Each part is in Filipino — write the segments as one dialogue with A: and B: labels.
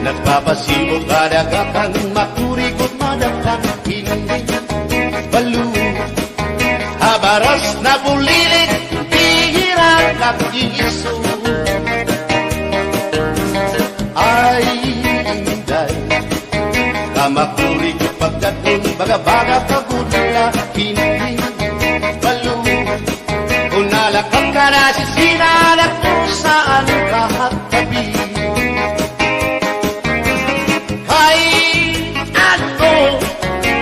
A: Nagpapasibog kadagatan, makurikot madagkan, hindi balo. Habaras na bulilit, hihiran at iiso. Ay, inday, kamakurikot pagkatun, baga-baga pagudla, hindi balo. Kung nalakang ka na sisinanak kung saan kahatabi.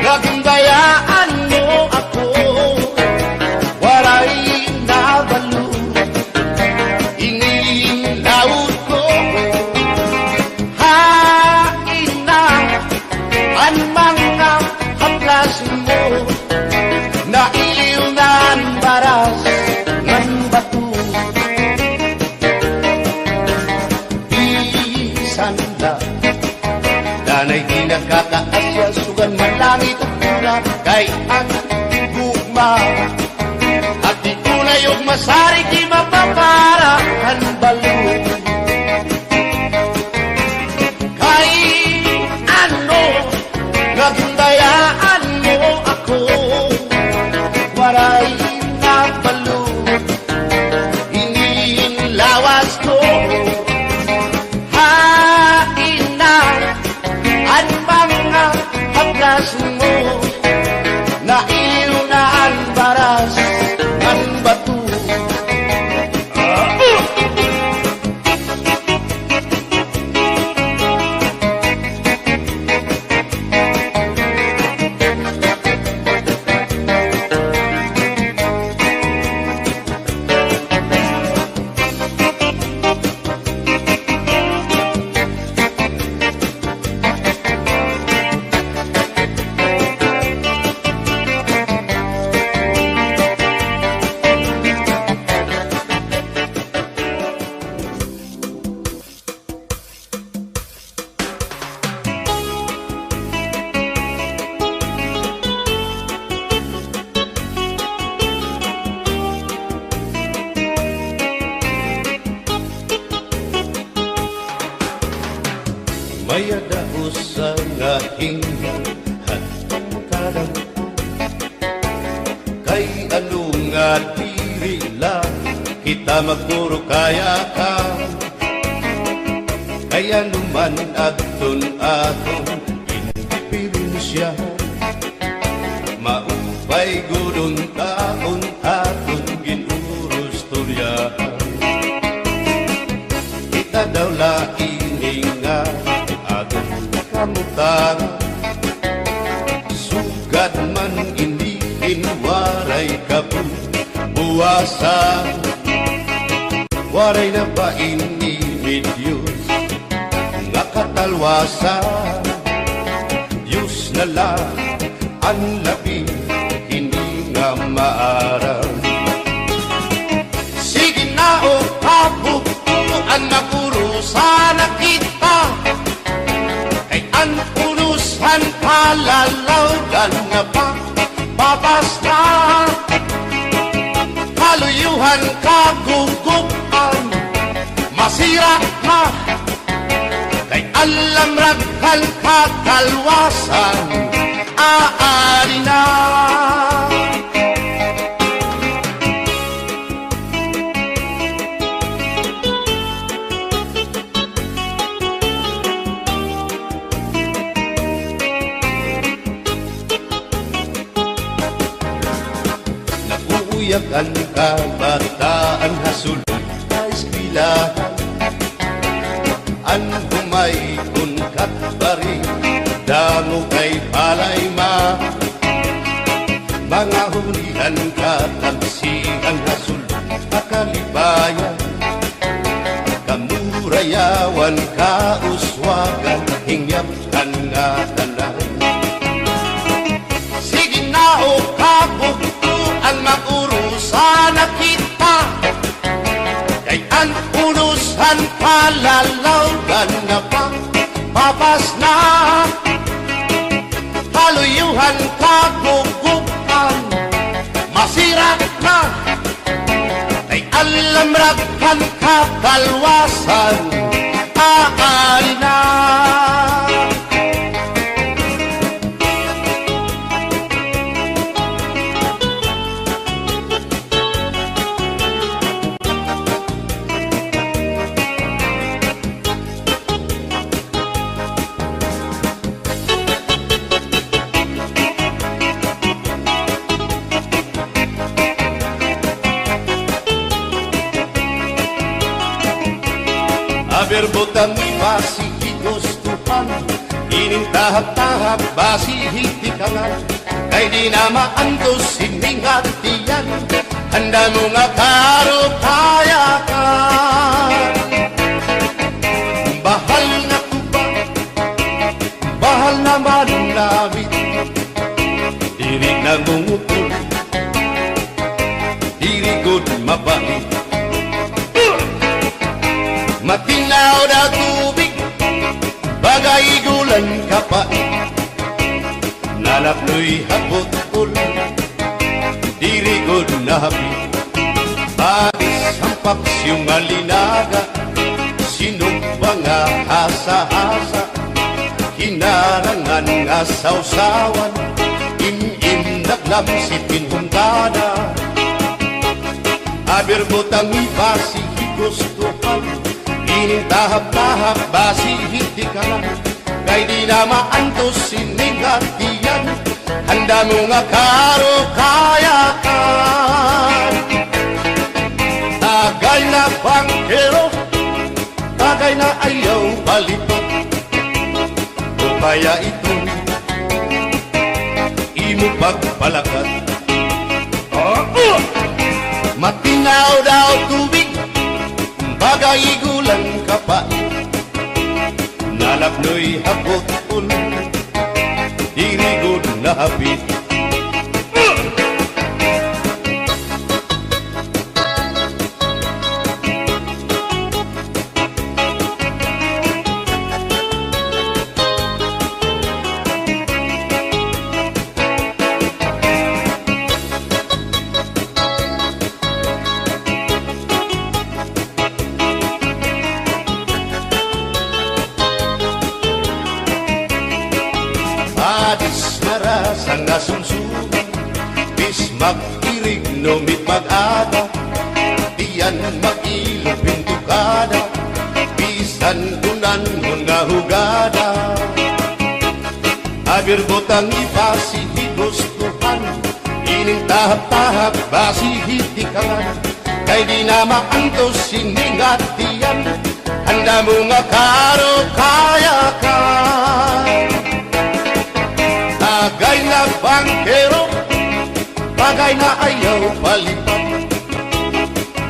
A: Gagandayaan mo ako, waray nabalo, inilaot ko. Hain na ang mga haplas mo, nailiw na ang baras ng bato. Isanda danay di nakakaasya, sugan man langit at pula, kay ang gugma. At di ko na yung masarig, di mapapara ang balo. Kay ano, nagundayaan mo ako, waray na balo, inilawas ko. Mo na iliw na ang baras ng bato. May adaos sa aking hatong kadang, kay ano nga diri lang kita magpuro kaya ka. Kaya naman aton inipirin siya, maupay gudon taon aton ginurus turyahan. Kita daw laing nga kamutan, sugat man iniin waray kabuwasan. Waray na ba inimidyos nga katalwasan? Diyos na lang ang labi, hindi nga maaram. Sige na o kabuktuan na kurusan na kita, ang unusan kalalawgan nga babasta. Kaluyuhan kagugupan, masira na, kay alam ragkan kakalwasan, aari na. Uyak ang kabataan hasulod na eskwelahan, ang humay unkat bari, damo kay palay ma. Mga hulihan katamsihan hasulod akalibayan, kamurayawan kauswagan, hingyapkan nga tanan. Sige na o kabuktuan magurusan na kita, kay ang unos Tuhan kagugupan masira ka ay alam rakhan kakalwasan aay na. Berbutang basi gustuhan ining tahap-tahap basi hitikangan kay di na maantos sining hatiyan handa mo nga karupayakan. Bahal na tuba bahal naman namin diri nangungutol diri good mabait. Matinaw na tubig, bagay gulan kapait. Nalapnoy hapot-ul, dirigod na hapit. Bagis ang paksyong alinaga, sinumpa nga hasa-hasa. Hinarangan nga sausawan, im-im naglamsipin hungkada. Abirbutang ibasi higustuhan, ining tahap-tahap basi hitikan kay di na maantos sining hatiyan handa mo nga karukayakan. Tagay na bangkero tagay na ayaw balitot o kaya ito imo pagpalakat. Matinaw daw tubig bagay gulang kapait. Nalapnoy hapot-ul dirigod na hapit. Sang nasumsuman, bis mag-irig numit mag-ada, diyan mag-ilog pintukada, bisan kunan nga hugada. Abirbutang ibasi higustuhan, ining tahap-tahap basi hitikangan, kay di na maantos sining hatiyan, handa mo nga karukayakan. Bagay na bangkero, bagay na ayaw palipat,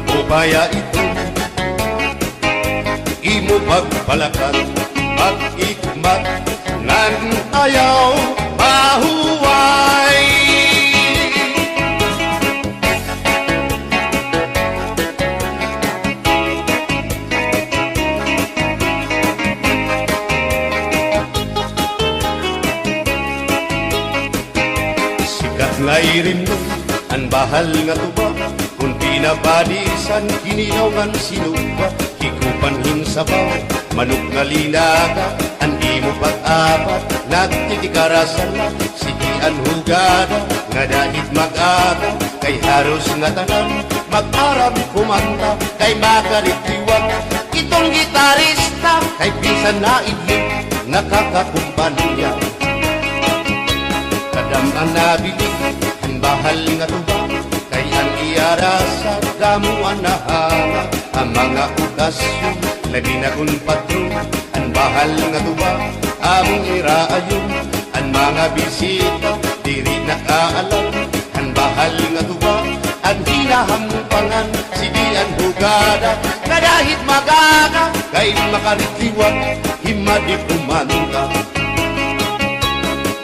A: o kaya ito, imo pagpalakan, pag-ikmat, ngan ayaw mahuway. Ngayrin mo, ang bahal nga tuba, kung pinabadisan, kinilaw ng sinuba, hikupan hinsabaw, manok nga linaga, ang imo pag-apat, nagtitikarasan na, sigian hugada, nga dahit mag-aga, kay haros nga tanan, mag-aram kumanta, kay makaritiwan, itong gitarista, kay pisan na idlip, nakakakumpanya. Kadam-an nabilig, ang bahal nga tuba, kay ang iarasa, damuan na hama, ang mga okasyon, labi na kung patron, ang bahal nga tuba, among iraayon, ang mga bisita, diri nakaalam, ang bahal nga tuba, ang hinahampangan, sige ang hugada, kadahit magaga, kay makaritiwan, himadi kumanta.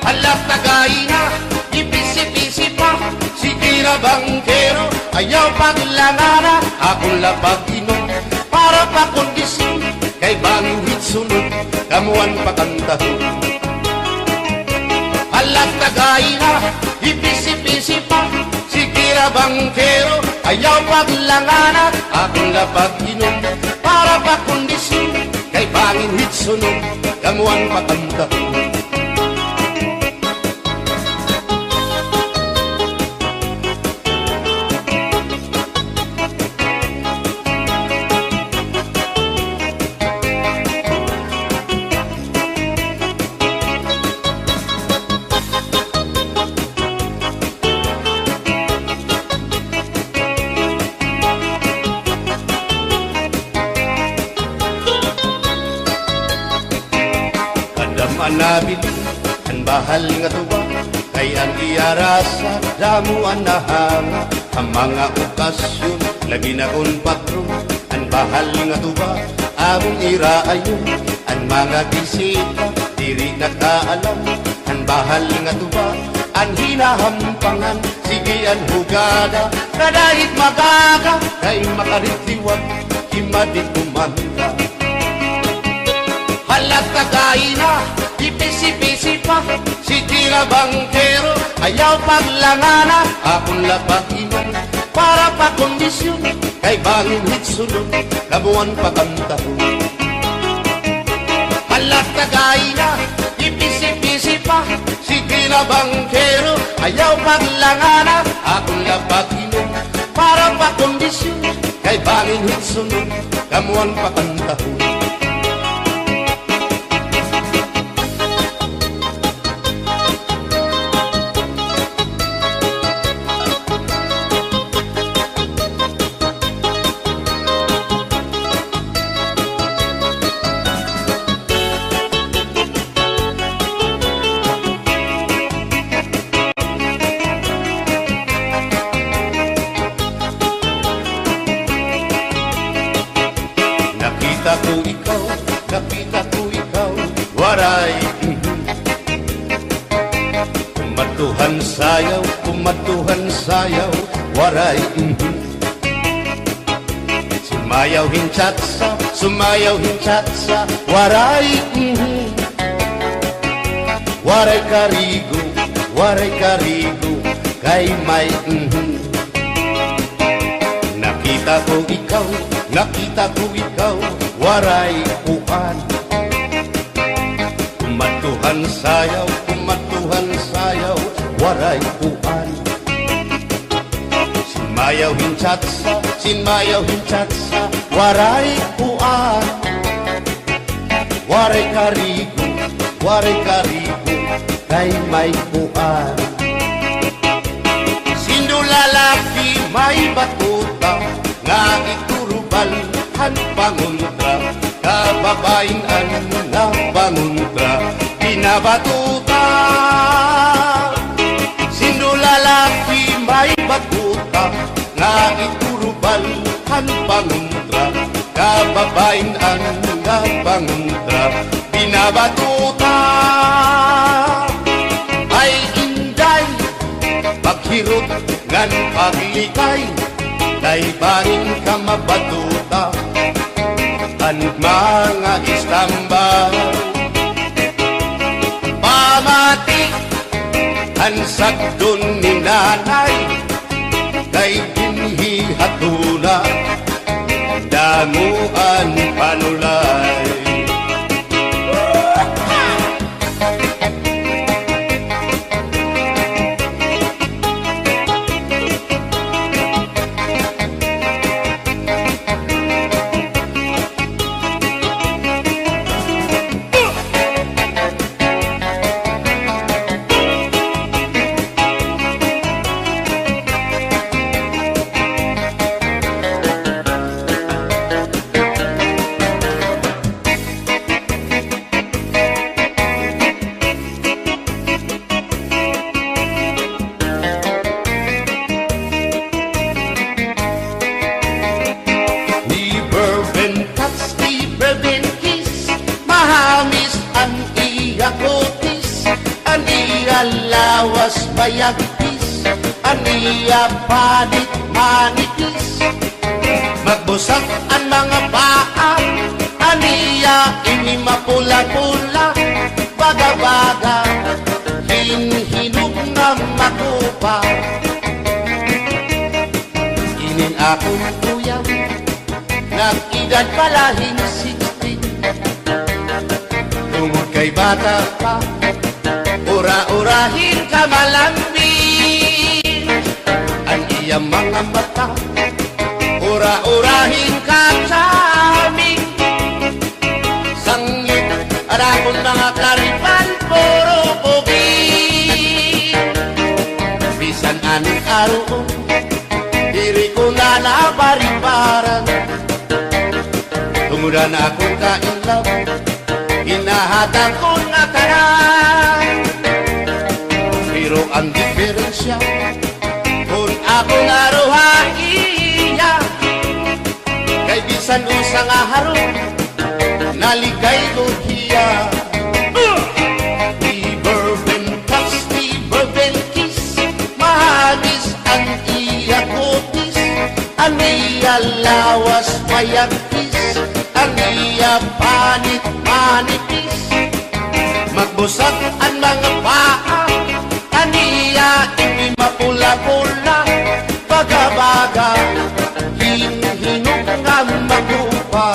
A: Alas tagay na, ipisi-pisi pa, sige na bangkero, ayaw paglangara, akong lapag inom, para pa kondisyon, kay bangin hit sunod, kamuan pakantahon. Alas tagay na, ipisi-pisi pa. Sige na bangkero, ayaw paglanganan. Akong lapag-inom, para pa kondisyon. Kay bangin hitsunog, gamuan pakanta. Manabili, ang bahal nga tuwa, kay ang iarasa, damo ang nahanga, ang mga okasyon, lagi na kong patron, ang bahal nga tuwa, among iraayon, ang mga bisita, diri nakaalam, ang bahal nga tuwa, ang hinahampangan, sige ang hugada, kadahit magaga, kay makaritiwag, himadit kumanda. Halat tagay na, ipisi-pisi pa, sige na bangkero, ayaw paglangana, akong lapag-iman, para pa kondisyon, kay bangin hitsunod, labuan pa kantaho. Halat tagay na, ipisi-pisi pa, sige na bangkero, ayaw paglangana, akong lapag-iman, para pa kondisyon, kay bangin hitsunod, labuan pa kantaho. Nakita ko ikaw, waray. Kumatuhan sayaw, waray. Sumayaw hinchatsa, waray. Waray karigo, kay may. Nakita ko ikaw, waray uan. Kumatuhan sayaw, waray uan. Sinmayaw hinchatsa, waray uan. Waray karigo, kay may uan. Sindulalaki may batuta, nga iturubal han panguntra, kababayan na panguntra, pinabatuta. Sindulalaki may batuta, nga iturubal han panguntra, kababayan na panguntra, pinabatuta. Ay inday, paghirot ngan paglikay, kay bangin ka mabatuta, ang mga istambay. Pamati, ang sagdon ni nanay, kay dinhihatuna, damuan panulay. Lawas mayagpis, aniya panit manipis, magbusak ang mga paa, aniya ini mapula-pula, baga-baga, hin-hin hinog na makupa. Inin akong kuya, nag-edad palahing 16. Tungod kay bata pa, ura-urahin ka malambing. Ang iyang mga mata, ura-urahin ka sa aming. Sangit at akong mga karipan, puro pogi. Bisan anong araw, diri ko na nabaribaran. Tumudan akong kainlaw, hinahatang ko na tanan. Pero ang diferensya, kung ako naruhaiya, kay bisan usang aharong, naligay ko hiya. Iberben touch, iberben kiss, mahagis ang iya kutis, ang iya lawas mayagkis, ang iya panit manipis. Magbusag ang mga paa, ang iya hindi mapula-pula, baga-baga, hinog nga magupa.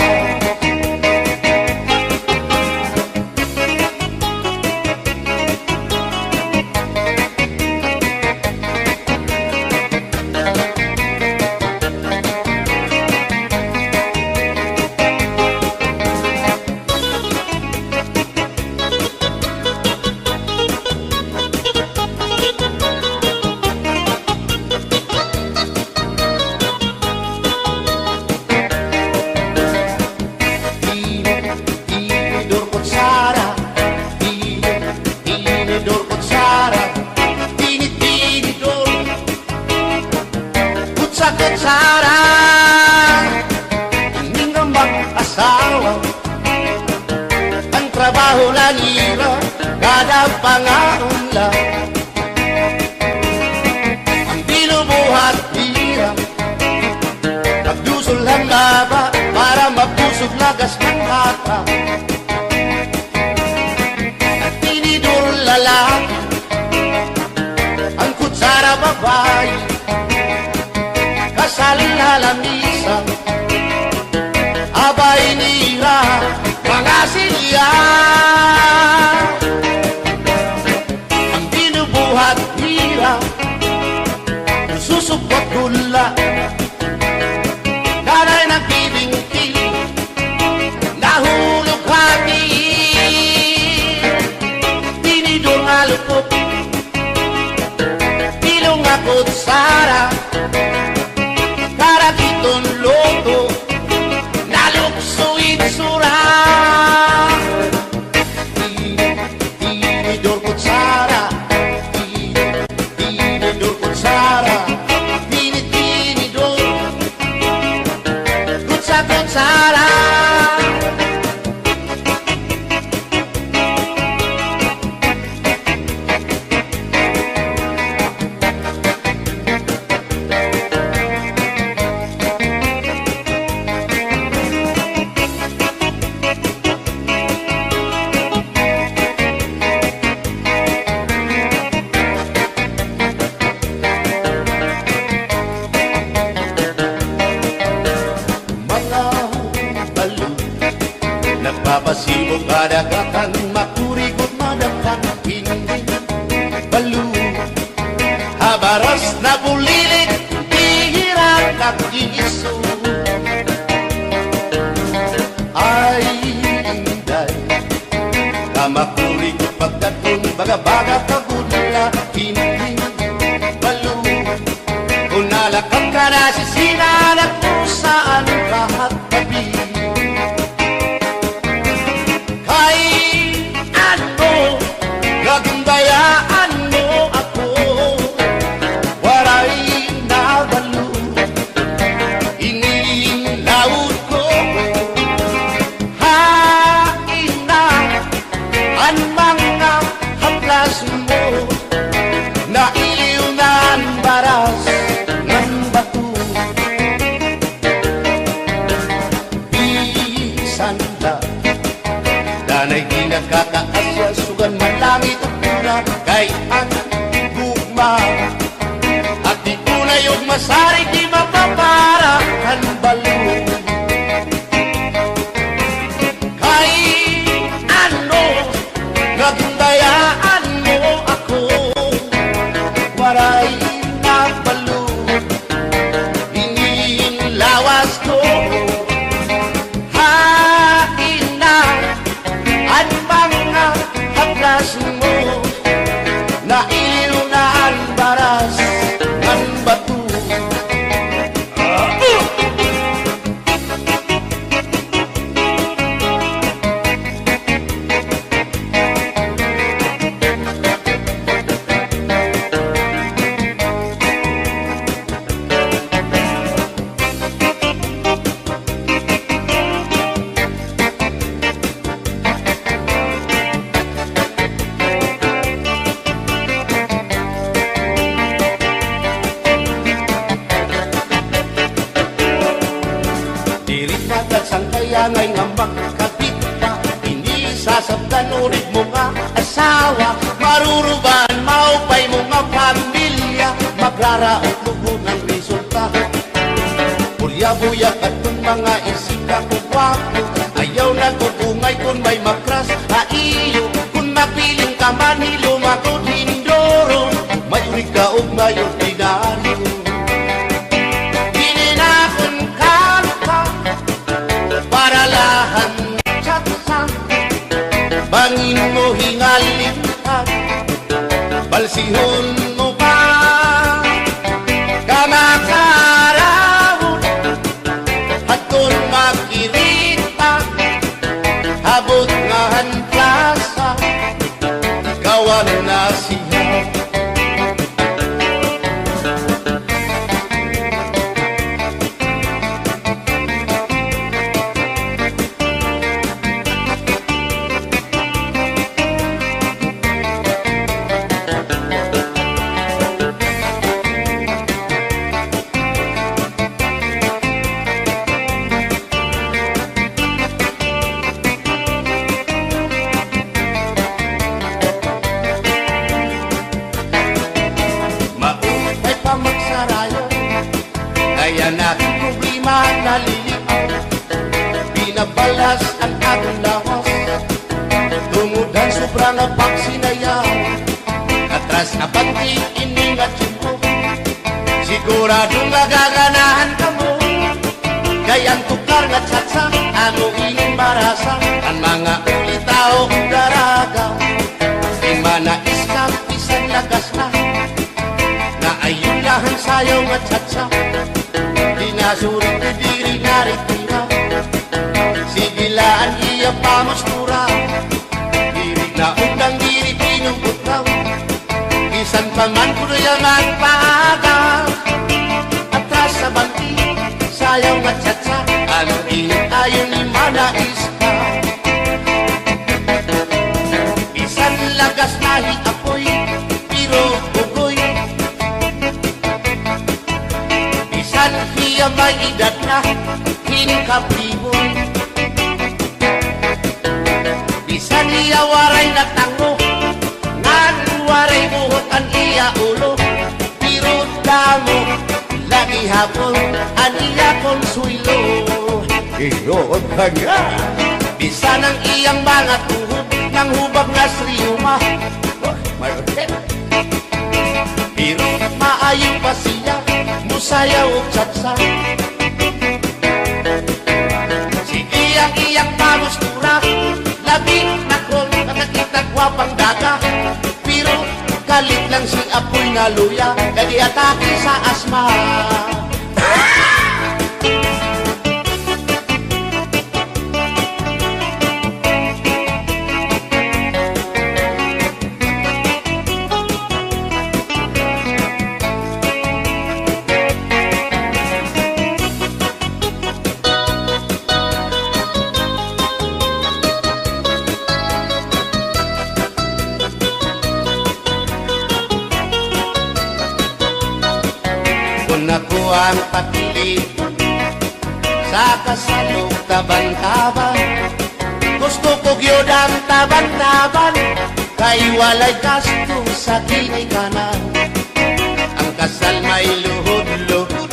A: Kutsara, hindi nga mag-asawa. Ang trabaho na nila, kada pangaunla. Ang binubuhat nila, nagdusol ang laba para mabusog lagas ng bata. Ang tinidor lalaki, ang kutsara babae, kasaling halamisan, abay nila mga silya. Ang binubuhat nila, susupot gula, nanay nagbibingking, nahulog hati, tinidor nga lupot, pilong nga kutsara, karakitong loto, naluksuin sura. Tinidor kutsara, tinidor kutsara, tinidor kutsara. Nagpapasibog kadagatan, makurikot madagkan, hindi balo. Habaras na bulilit, bihirang kakiso. Ay, inday, kamakurikot pagkatun, baga-baga kagudla, hindi balo. Kung nalakang ka na sisinanak mo saan kahat tabi. Gagandayaan mo ako, waray nabalo, inilaud ko. Hain na ang mga haplas mo, nailiw na ang baras ng bato. maray na balo, iniin lawas ko. Hain na at mga haplas mo, na iliw na ang baras ng bato. Sang kaya ngay nga magkapit ka, hindi sasabtan ulit mo nga asawa, maruruban maupay mo nga pamilya, magraraot lugo ng resulta. Pulya-buyak at kung mga isika ko wapo, ayaw nagugungay kung may makras aiyo, kung mapiling ka man hilumagod hindoro, may urig ka o may ordinaryo. Bangin mo hingalin ka, balsihon mo pa, kamakarahon, at kung makirita, habot nga hanplasa, ikawan na siya. Kaya natin problema naliliaw, binabalas ang ating lawas, tumudan sobrang na pagsinayaw, katras na pag-iining at yun, siguradong magaganahan ka mo, kayang tukar na tsatsa, ano ining marasa, ang mga ulitao daragaw, di manais ka, isang lagas na ayun lahan sayaw nga tsatsa, dinasurit ni diri naritira, sigilaan iya pamustura, diri na undang diri pinubutraw, isan paman kuno yung magpaaga, atras sa banti, sayaw nga tsatsa, ano init ayon ni manais ka, isan lagas nahi apoy, pero bugoy, hiya may edad na hinkapriboy, bisan iya waray na tango, ngan waray buhot ang iya ulo, pero damo lagi hapon ang iya konsuelo. Iyon ka nga, bisan ang iyang mga tuhod ng hubag na sriyuma, pero maayo pa siya musayaw o tsatsa. Sige ang iyang pamustura, labing nakron nakakita gwapang daga, pero kalit lang si apoy na luya, kadi atake sa asma. Ako ang patili sa kasalog taban-taban, gusto ko gyud ang taban-taban, kay walay gasto sa kinikanan. Ang kasal may luhod-luhod,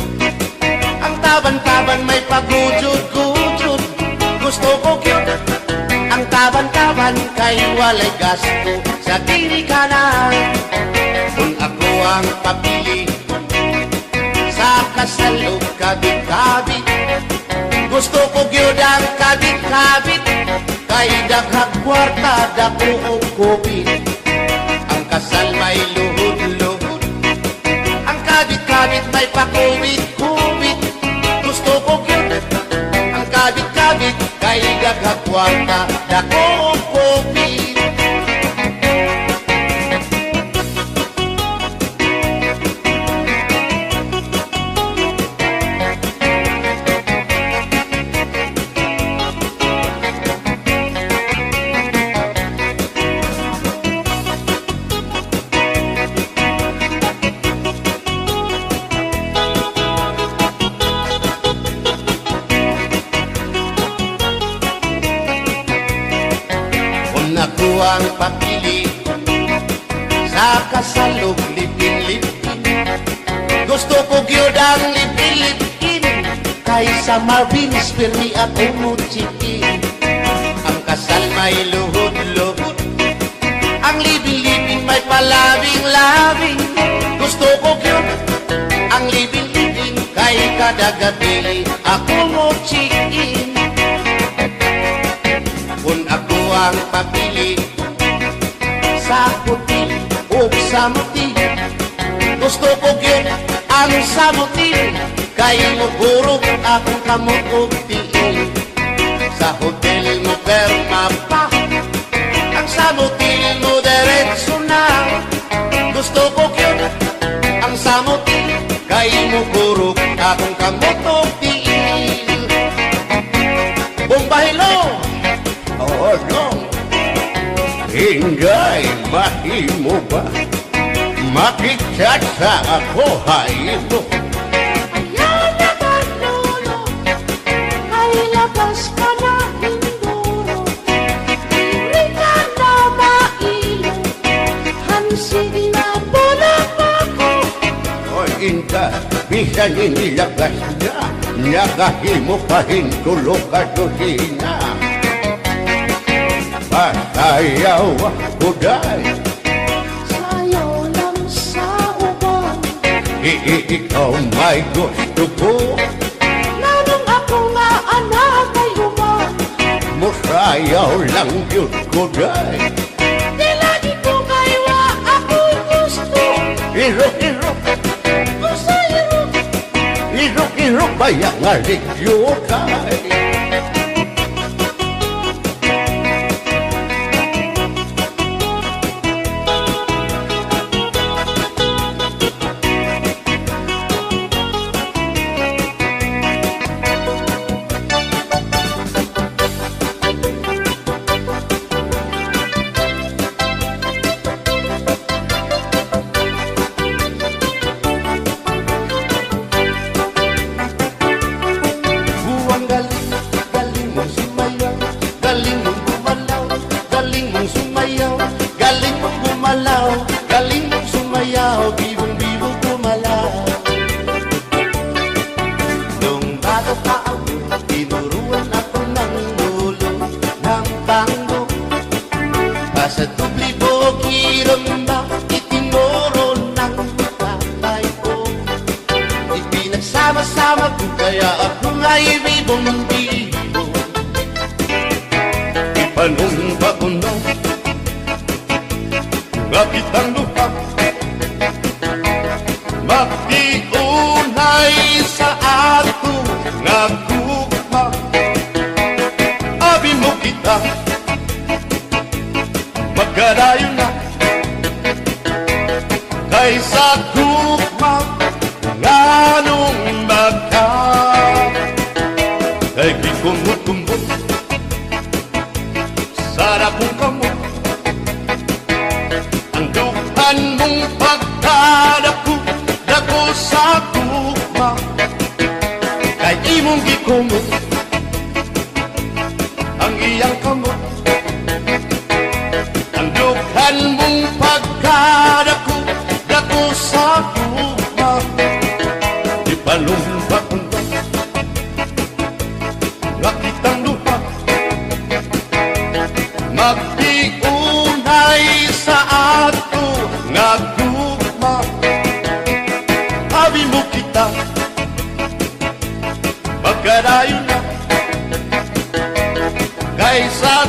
A: ang taban-taban may pagujud-gujud, gusto ko gyud ang taban-taban, kay walay gasto sa kinikanan. Kung ako ang ang papili sa kasalog kabit-kabit. Gusto ko gyud ang kabit-kabit, kay daghang kwarta dako og kupit. Ang kasal may luhod-luhod, ang kabit-kabit may pakubit-kubit. Gusto ko gyud ang kabit-kabit, kay daghang kwarta dako og kupit. Ako ang papili sa kasalog lipin-lipin. Gusto ko gyud ang lipin-lipin, kaysa Marvin's Permi ako mutsikin. Ang kasal may luhod-luhod, ang lipin-lipin may palabing-labing. Gusto ko gyud ang lipin-lipin, kay kada gabi ako mutsikin. Kung ako ang papili sa puti o sa muti, gusto ko gyud ang sa muti, kay mugurog akong kamot og tiil. Sa hotel mo perma pa, ang sa muti mo diretso na. Gusto ko gyud ang sa muti, kay mugurog akong kamot og tiil. Bombahilo! Oh no, Inday, mahimo ba makichat sa ako haymo?
B: Ayaw na kanolo, ay labas ka na hinduro. Hindi ka na mailo, hansig na bulang ako.
A: O Inday, bisan inilagas na, nakahimo pa hintulog ka dosina. Pasayaw ako day,
B: Sayaw lang sa uban,
A: ikaw may gusto ko.
B: nanong ako nga anak ay human.
A: Musayaw lang yun ko day.
B: Di lagi ko kaywa ako'y gusto.
A: Irok-irok,
B: Gusto iro,
A: irok-irok ba yung aligyo kay? Galing mong sumayaw, bibong-bibong gumalaw. Nung bago pa ako, tinuruan ako ng lolo ng tango. Basta tubli po kiramba, itinuro ng tatay ko. Ipinagsama-sama ko, kaya ako nga'y bibong-bibong. Ipanumba ko na bakit ang lupa magtiunay sa ato nga gugma? Abi mo kita magkarayo na kaysa gugma nga nung magka. Kay kikumot-kumot sarap mong kamot, ang mong pagkadako dako sa tugma. Kay imong gikumot ang iyang kamot, ang dughan mong pagkadako dako sa tugma. Ipalumpak unta nakitang lupa magtiunay sa ato nga gugma. gadayon na kay sa